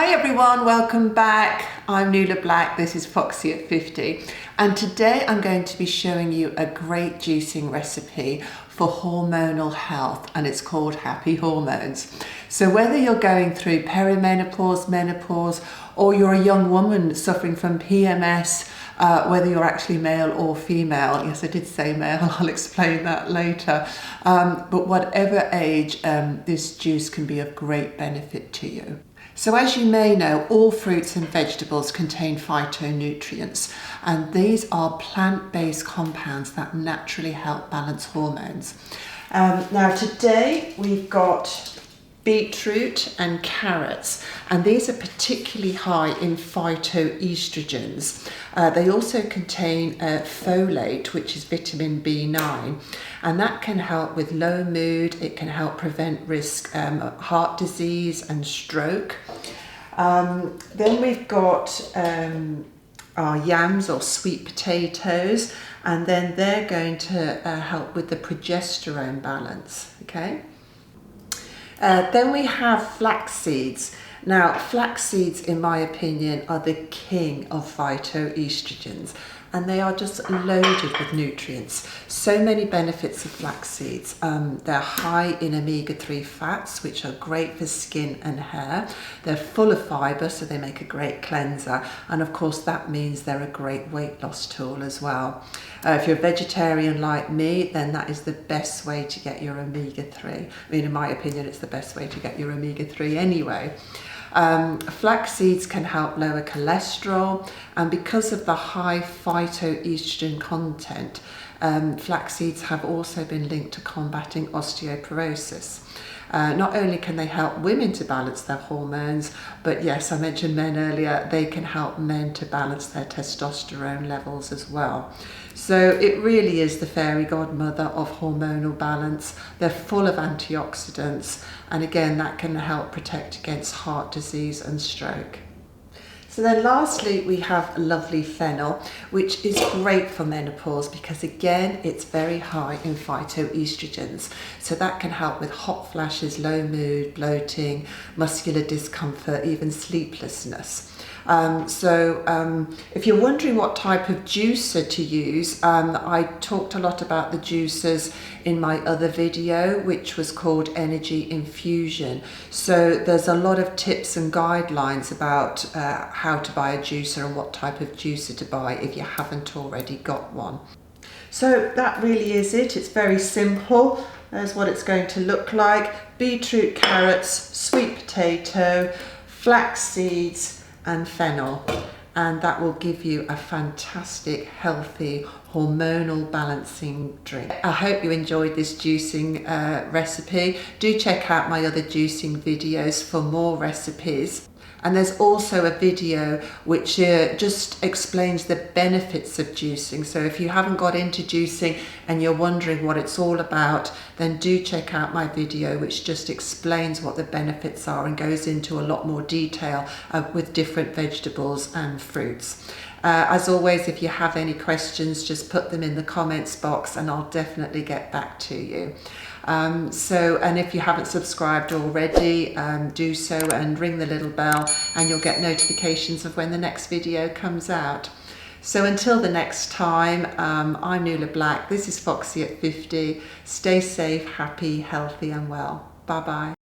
Hi everyone, welcome back. I'm Nuala Black, this is Foxy at 50, and today I'm going to be showing you a great juicing recipe for hormonal health, and it's called Happy Hormones. So whether you're going through perimenopause, menopause, or you're a young woman suffering from PMS, whether you're actually male or female, yes I did say male, I'll explain that later, but whatever age, this juice can be of great benefit to you. So as you may know, all fruits and vegetables contain phytonutrients, and these are plant-based compounds that naturally help balance hormones. Now today we've got beetroot and carrots, and these are particularly high in phytoestrogens. They also contain folate, which is vitamin B9, and that can help with low mood. It can help prevent risk of heart disease and stroke. Then we've got our yams or sweet potatoes, and then they're going to help with the progesterone balance, okay? Then we have flax seeds. Now, flax seeds, in my opinion, are the king of phytoestrogens, and they are just loaded with nutrients. So many benefits of flax seeds. They're high in omega-3 fats, which are great for skin and hair. They're full of fibre, so they make a great cleanser. And of course, that means they're a great weight loss tool as well. If you're a vegetarian like me, then that is the best way to get your omega-3. I mean, in my opinion, it's the best way to get your omega-3 anyway. Flax seeds can help lower cholesterol, and because of the high phytoestrogen content, flax seeds have also been linked to combating osteoporosis. Not only can they help women to balance their hormones, but yes, I mentioned men earlier, they can help men to balance their testosterone levels as well. So it really is the fairy godmother of hormonal balance. They're full of antioxidants, and again, that can help protect against heart disease and stroke. So then lastly, we have lovely fennel, which is great for menopause because again, it's very high in phytoestrogens. So that can help with hot flashes, low mood, bloating, muscular discomfort, even sleeplessness. If you're wondering what type of juicer to use, I talked a lot about the juicers in my other video, which was called Energy Infusion. So there's a lot of tips and guidelines about how to buy a juicer and what type of juicer to buy if you haven't already got one. So that really is it. It's very simple. There's what it's going to look like. Beetroot, carrots, sweet potato, flax seeds, and fennel, and that will give you a fantastic, healthy, hormonal balancing drink. I hope you enjoyed this juicing recipe. Do check out my other juicing videos for more recipes. And there's also a video which just explains the benefits of juicing. So if you haven't got into juicing and you're wondering what it's all about, then do check out my video which just explains what the benefits are and goes into a lot more detail with different vegetables and fruits. As always, if you have any questions, just put them in the comments box and I'll definitely get back to you. And if you haven't subscribed already, do so and ring the little bell and you'll get notifications of when the next video comes out. So until the next time, I'm Nuala Black, this is Foxy at 50. Stay safe, happy, healthy and well. Bye bye.